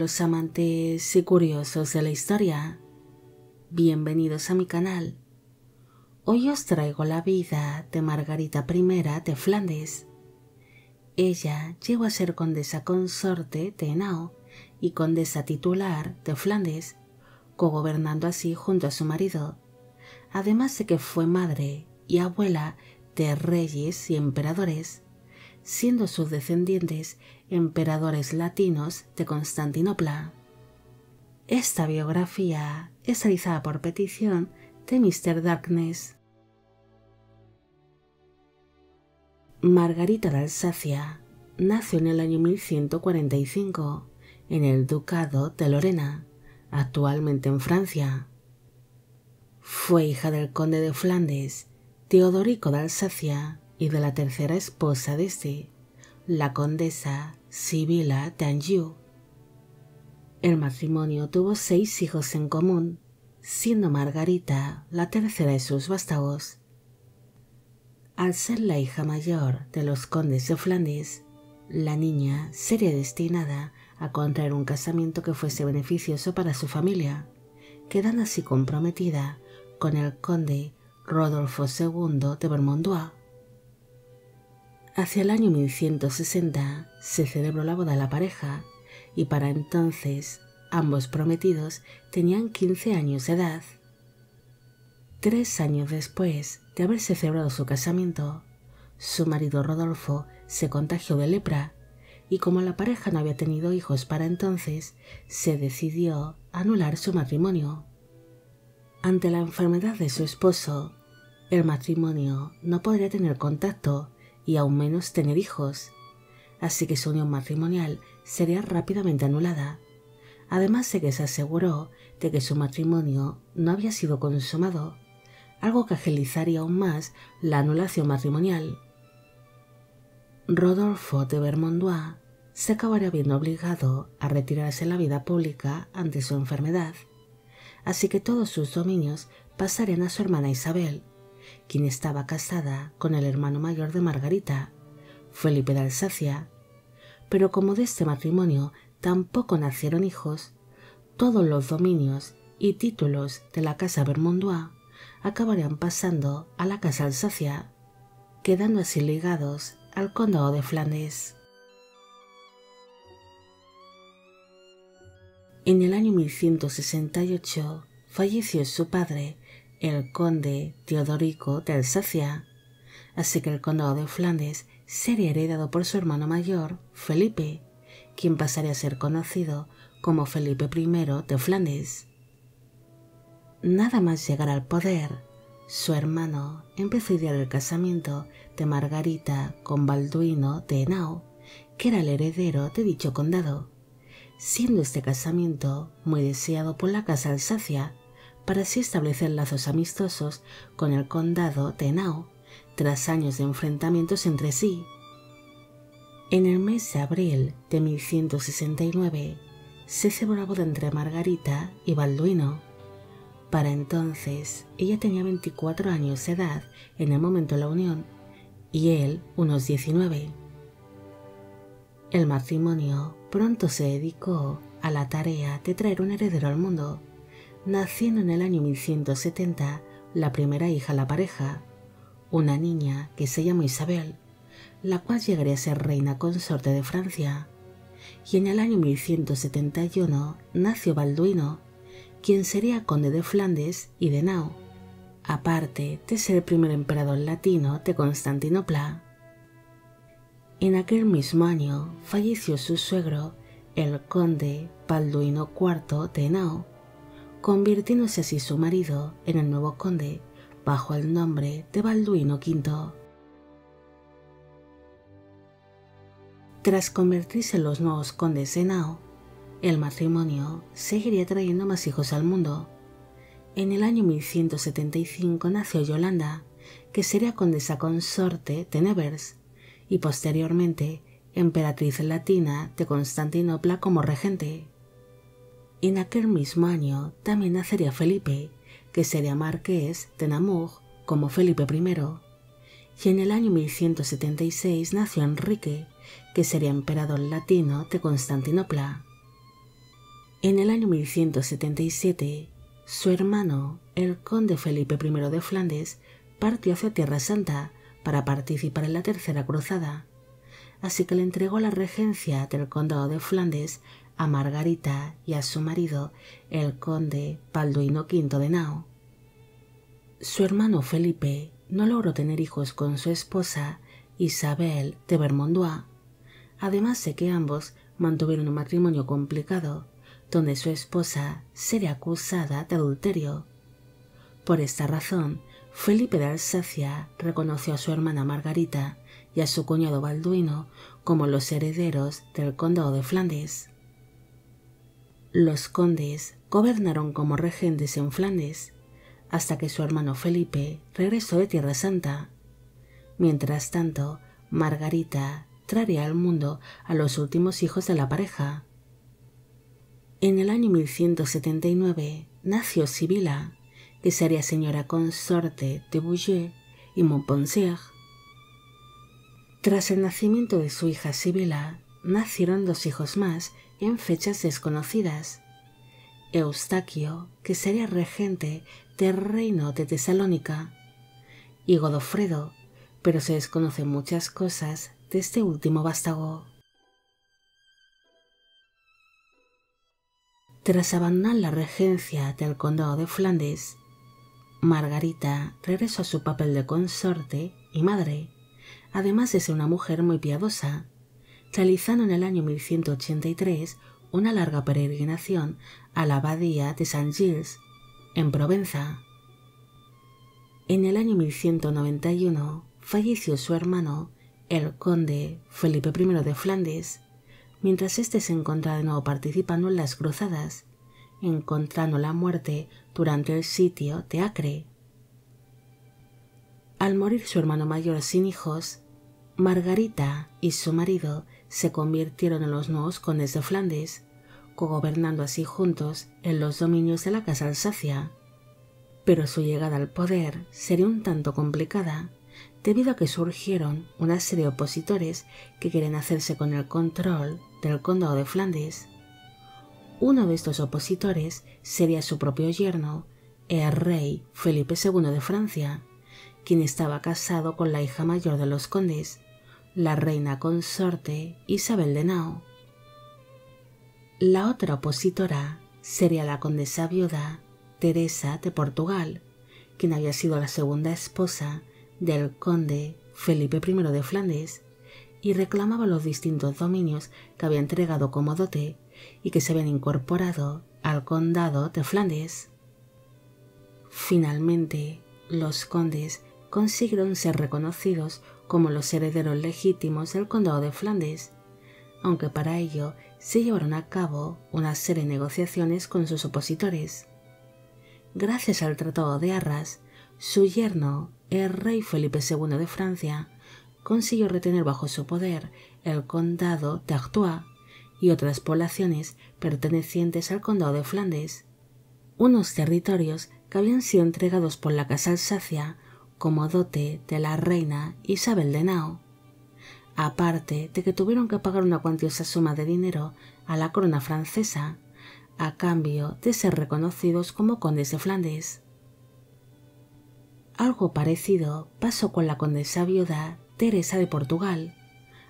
los amantes y curiosos de la historia, bienvenidos a mi canal. Hoy os traigo la vida de Margarita I de Flandes. Ella llegó a ser condesa consorte de Henao y condesa titular de Flandes, cogobernando así junto a su marido, además de que fue madre y abuela de reyes y emperadores, siendo sus descendientes emperadores latinos de Constantinopla. Esta biografía es realizada por petición de Mr. Darkness. Margarita de Alsacia nació en el año 1145 en el Ducado de Lorena, actualmente en Francia. Fue hija del conde de Flandes, Teodorico de Alsacia, y de la tercera esposa de este, la condesa Sibila de Anjou. El matrimonio tuvo 6 hijos en común, siendo Margarita la tercera de sus vástagos. Al ser la hija mayor de los condes de Flandes, la niña sería destinada a contraer un casamiento que fuese beneficioso para su familia, quedando así comprometida con el conde Rodolfo II de Vermandois. Hacia el año 1160 se celebró la boda de la pareja y para entonces ambos prometidos tenían 15 años de edad. 3 años después de haberse celebrado su casamiento, su marido Rodolfo se contagió de lepra y como la pareja no había tenido hijos para entonces, se decidió anular su matrimonio. Ante la enfermedad de su esposo, el matrimonio no podría tener contacto y aún menos tener hijos, así que su unión matrimonial sería rápidamente anulada, además de que se aseguró de que su matrimonio no había sido consumado, algo que agilizaría aún más la anulación matrimonial. Rodolfo de Vermandois se acabaría viendo obligado a retirarse de la vida pública ante su enfermedad, así que todos sus dominios pasarían a su hermana Isabel, quien estaba casada con el hermano mayor de Margarita, Felipe de Alsacia, pero como de este matrimonio tampoco nacieron hijos, todos los dominios y títulos de la casa Vermandois acabarían pasando a la casa Alsacia, quedando así ligados al condado de Flandes. En el año 1168 falleció su padre, el conde Teodorico de Alsacia, así que el condado de Flandes sería heredado por su hermano mayor, Felipe, quien pasaría a ser conocido como Felipe I de Flandes. Nada más llegar al poder, su hermano empezó a idear el casamiento de Margarita con Balduino de Henao, que era el heredero de dicho condado, siendo este casamiento muy deseado por la casa Alsacia, para así establecer lazos amistosos con el condado de Henao, tras años de enfrentamientos entre sí. En el mes de abril de 1169 se celebró la boda entre Margarita y Balduino. Para entonces ella tenía 24 años de edad en el momento de la unión y él unos 19. El matrimonio pronto se dedicó a la tarea de traer un heredero al mundo, naciendo en el año 1170 la primera hija de la pareja, una niña que se llamó Isabel, la cual llegaría a ser reina consorte de Francia, y en el año 1171 nació Balduino, quien sería conde de Flandes y de Henao, aparte de ser el primer emperador latino de Constantinopla. En aquel mismo año falleció su suegro, el conde Balduino IV de Henao, convirtiéndose así su marido en el nuevo conde bajo el nombre de Balduino V. Tras convertirse en los nuevos condes de Henao, el matrimonio seguiría trayendo más hijos al mundo. En el año 1175 nació Yolanda, que sería condesa consorte de Nevers y posteriormente emperatriz latina de Constantinopla como regente. En aquel mismo año también nacería Felipe, que sería marqués de Namur como Felipe I, y en el año 1176 nació Enrique, que sería emperador latino de Constantinopla. En el año 1177, su hermano, el conde Felipe I de Flandes, partió hacia Tierra Santa para participar en la Tercera Cruzada, así que le entregó la regencia del condado de Flandes a Margarita y a su marido, el conde Balduino V de Nao. Su hermano Felipe no logró tener hijos con su esposa Isabel de Vermandois, además de que ambos mantuvieron un matrimonio complicado, donde su esposa sería acusada de adulterio. Por esta razón, Felipe de Alsacia reconoció a su hermana Margarita y a su cuñado Balduino como los herederos del condado de Flandes. Los condes gobernaron como regentes en Flandes hasta que su hermano Felipe regresó de Tierra Santa. Mientras tanto, Margarita traería al mundo a los últimos hijos de la pareja. En el año 1179 nació Sibila, que sería señora consorte de Bouillé y Montpensier. Tras el nacimiento de su hija Sibila, nacieron 2 hijos más en fechas desconocidas. Eustaquio, que sería regente del reino de Tesalónica, y Godofredo, pero se desconocen muchas cosas de este último vástago. Tras abandonar la regencia del condado de Flandes, Margarita regresó a su papel de consorte y madre, además de ser una mujer muy piadosa, realizando en el año 1183 una larga peregrinación a la abadía de Saint-Gilles, en Provenza. En el año 1191 falleció su hermano, el conde Felipe I de Flandes, mientras éste se encontraba de nuevo participando en las cruzadas, encontrando la muerte durante el sitio de Acre. Al morir su hermano mayor sin hijos, Margarita y su marido se convirtieron en los nuevos condes de Flandes, cogobernando así juntos en los dominios de la Casa Alsacia. Pero su llegada al poder sería un tanto complicada, debido a que surgieron una serie de opositores que quieren hacerse con el control del condado de Flandes. Uno de estos opositores sería su propio yerno, el rey Felipe II de Francia, quien estaba casado con la hija mayor de los condes, la reina consorte Isabel de Nao. La otra opositora sería la condesa viuda Teresa de Portugal, quien había sido la segunda esposa del conde Felipe I de Flandes y reclamaba los distintos dominios que había entregado como dote y que se habían incorporado al condado de Flandes. Finalmente, los condes consiguieron ser reconocidos como los herederos legítimos del condado de Flandes, aunque para ello se llevaron a cabo una serie de negociaciones con sus opositores. Gracias al Tratado de Arras, su yerno, el rey Felipe II de Francia, consiguió retener bajo su poder el condado de Artois y otras poblaciones pertenecientes al condado de Flandes, unos territorios que habían sido entregados por la Casa Alsacia como dote de la reina Isabel de Nao, aparte de que tuvieron que pagar una cuantiosa suma de dinero a la corona francesa a cambio de ser reconocidos como condes de Flandes. Algo parecido pasó con la condesa viuda Teresa de Portugal,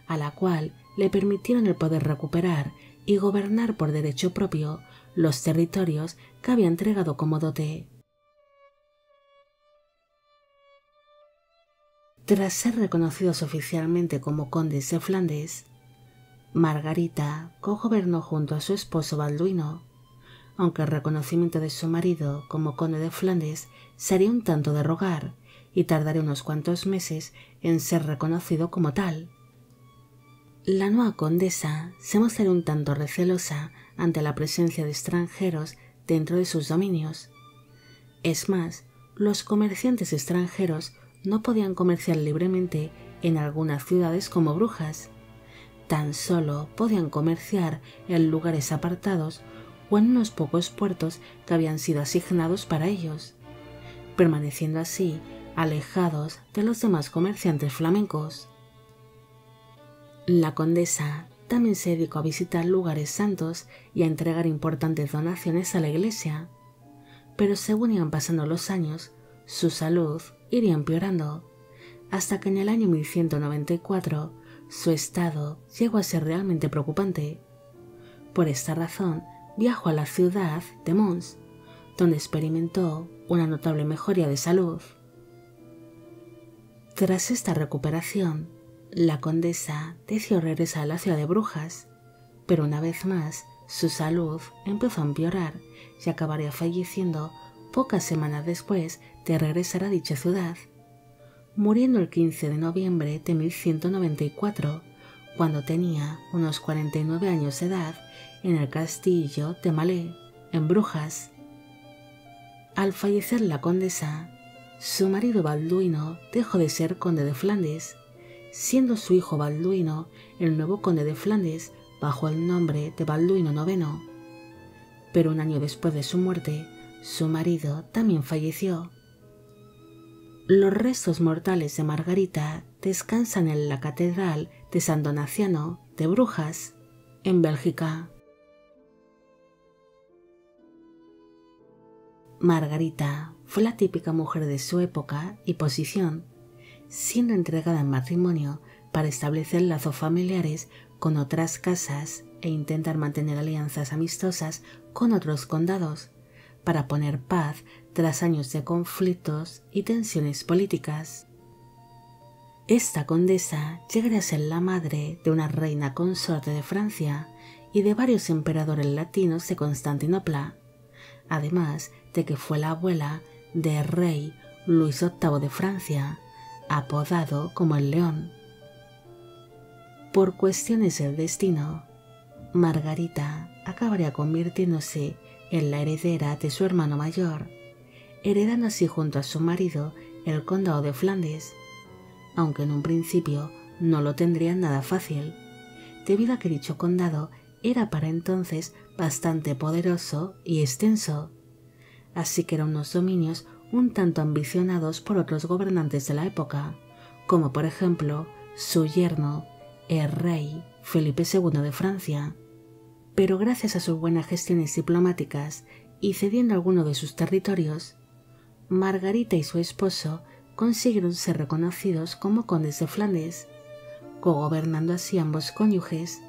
a la cual le permitieron el poder recuperar y gobernar por derecho propio los territorios que había entregado como dote. Tras ser reconocidos oficialmente como condes de Flandes, Margarita cogobernó junto a su esposo Balduino, aunque el reconocimiento de su marido como conde de Flandes sería un tanto de rogar y tardaría unos cuantos meses en ser reconocido como tal. La nueva condesa se mostraría un tanto recelosa ante la presencia de extranjeros dentro de sus dominios. Es más, los comerciantes extranjeros no podían comerciar libremente en algunas ciudades como Brujas. Tan solo podían comerciar en lugares apartados o en unos pocos puertos que habían sido asignados para ellos, permaneciendo así alejados de los demás comerciantes flamencos. La condesa también se dedicó a visitar lugares santos y a entregar importantes donaciones a la iglesia. Pero según iban pasando los años, su salud iría empeorando, hasta que en el año 1194 su estado llegó a ser realmente preocupante. Por esta razón viajó a la ciudad de Mons, donde experimentó una notable mejoría de salud. Tras esta recuperación, la condesa decidió regresar a la ciudad de Brujas, pero una vez más su salud empezó a empeorar y acabaría falleciendo pocas semanas después de regresar a dicha ciudad, muriendo el 15 de noviembre de 1194, cuando tenía unos 49 años de edad, en el castillo de Malé, en Brujas. Al fallecer la condesa, su marido Balduino dejó de ser conde de Flandes, siendo su hijo Balduino el nuevo conde de Flandes bajo el nombre de Balduino IX. Pero un año después de su muerte, su marido también falleció. Los restos mortales de Margarita descansan en la Catedral de San Donaciano de Brujas, en Bélgica. Margarita fue la típica mujer de su época y posición, siendo entregada en matrimonio para establecer lazos familiares con otras casas e intentar mantener alianzas amistosas con otros condados, para poner paz tras años de conflictos y tensiones políticas. Esta condesa llegaría a ser la madre de una reina consorte de Francia y de varios emperadores latinos de Constantinopla, además de que fue la abuela del rey Luis VIII de Francia, apodado como el León. Por cuestiones del destino, Margarita acabaría convirtiéndose en la heredera de su hermano mayor, heredando así junto a su marido el condado de Flandes, aunque en un principio no lo tendrían nada fácil, debido a que dicho condado era para entonces bastante poderoso y extenso, así que eran unos dominios un tanto ambicionados por otros gobernantes de la época, como por ejemplo su yerno, el rey Felipe II de Francia. Pero gracias a sus buenas gestiones diplomáticas y cediendo alguno de sus territorios, Margarita y su esposo consiguieron ser reconocidos como condes de Flandes, cogobernando así ambos cónyuges.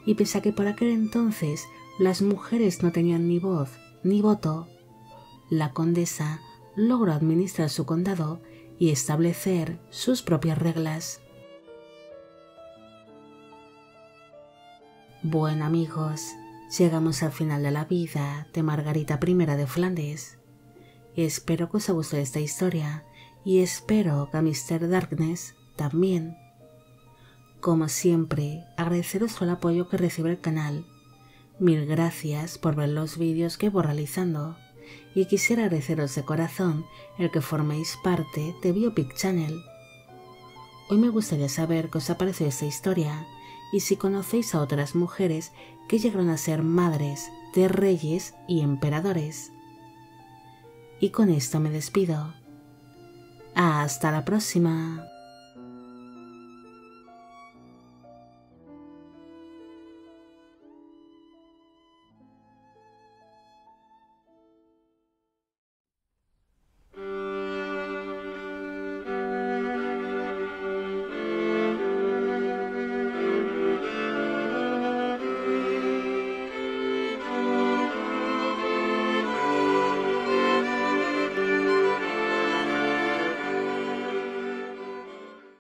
Y pese a que por aquel entonces las mujeres no tenían ni voz ni voto, la condesa logró administrar su condado y establecer sus propias reglas. Bueno amigos, llegamos al final de la vida de Margarita I de Flandes. Espero que os haya gustado esta historia y espero que a Mr. Darkness también. Como siempre, agradeceros el apoyo que recibe el canal. Mil gracias por ver los vídeos que voy realizando y quisiera agradeceros de corazón el que forméis parte de Biopic Channel. Hoy me gustaría saber qué os ha parecido esta historia y si conocéis a otras mujeres que llegaron a ser madres de reyes y emperadores. Y con esto me despido. Hasta la próxima.